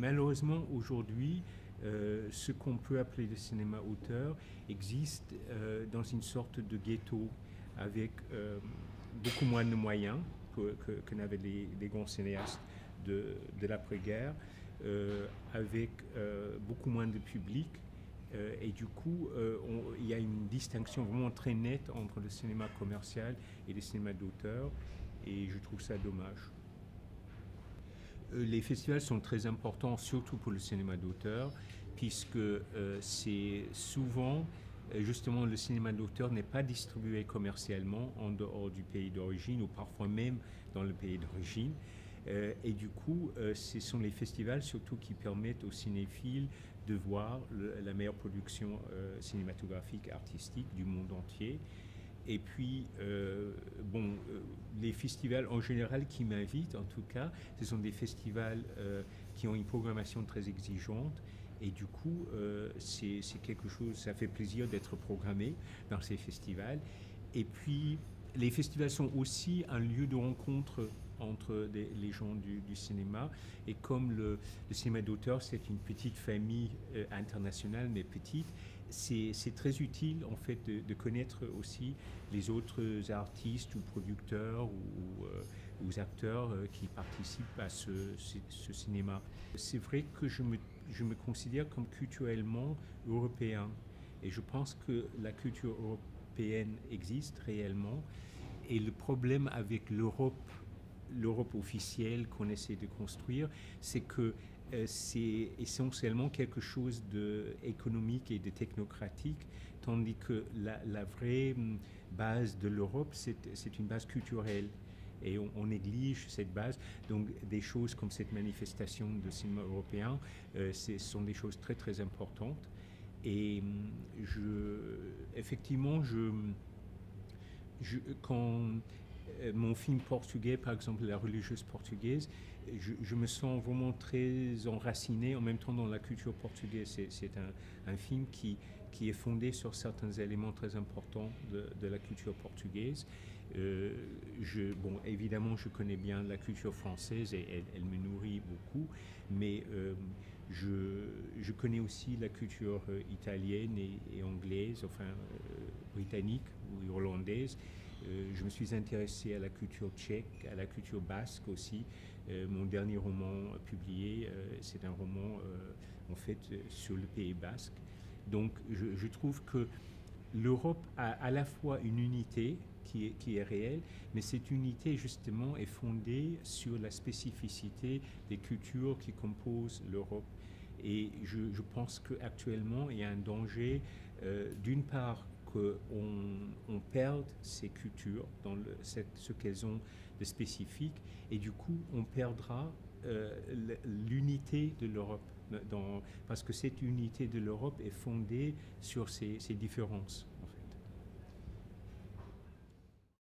malheureusement, aujourd'hui, ce qu'on peut appeler le cinéma auteur existe dans une sorte de ghetto avec beaucoup moins de moyens que n'avaient les grands cinéastes de l'après-guerre, avec beaucoup moins de public. Et du coup, il y a une distinction vraiment très nette entre le cinéma commercial et le cinéma d'auteur, et je trouve ça dommage. Les festivals sont très importants, surtout pour le cinéma d'auteur, puisque c'est souvent, justement, le cinéma d'auteur n'est pas distribué commercialement en dehors du pays d'origine, ou parfois même dans le pays d'origine. Et du coup, ce sont les festivals surtout qui permettent aux cinéphiles de voir la meilleure production cinématographique, artistique du monde entier. Et puis, les festivals en général qui m'invitent, en tout cas, ce sont des festivals qui ont une programmation très exigeante. Et du coup, c'est quelque chose, ça fait plaisir d'être programmé dans ces festivals. Et puis, les festivals sont aussi un lieu de rencontre entre les gens du cinéma. Et comme le cinéma d'auteur, c'est une petite famille internationale, mais petite, c'est très utile en fait de connaître aussi les autres artistes ou producteurs ou acteurs qui participent à ce cinéma. C'est vrai que je me considère comme culturellement européen, et je pense que la culture européenne existe réellement, et le problème avec l'Europe officielle qu'on essaie de construire, c'est que c'est essentiellement quelque chose d'économique et de technocratique, tandis que la vraie base de l'Europe, c'est une base culturelle. Et on néglige cette base. Donc des choses comme cette manifestation de cinéma européen, ce sont des choses très très importantes. Et effectivement, quand mon film portugais, par exemple La religieuse portugaise, je me sens vraiment très enraciné en même temps dans la culture portugaise. C'est un film qui est fondé sur certains éléments très importants de la culture portugaise. Évidemment, je connais bien la culture française et elle me nourrit beaucoup, mais je connais aussi la culture italienne et anglaise, enfin britannique ou hollandaise. Je me suis intéressé à la culture tchèque, à la culture basque aussi. Mon dernier roman publié, c'est un roman en fait sur le Pays basque. Donc je trouve que l'Europe a à la fois une unité qui est réelle, mais cette unité justement est fondée sur la spécificité des cultures qui composent l'Europe. Et je pense qu'actuellement, il y a un danger, d'une part, qu'on perde ces cultures dans ce qu'elles ont de spécifique, et du coup on perdra l'unité de l'Europe, parce que cette unité de l'Europe est fondée sur ces différences.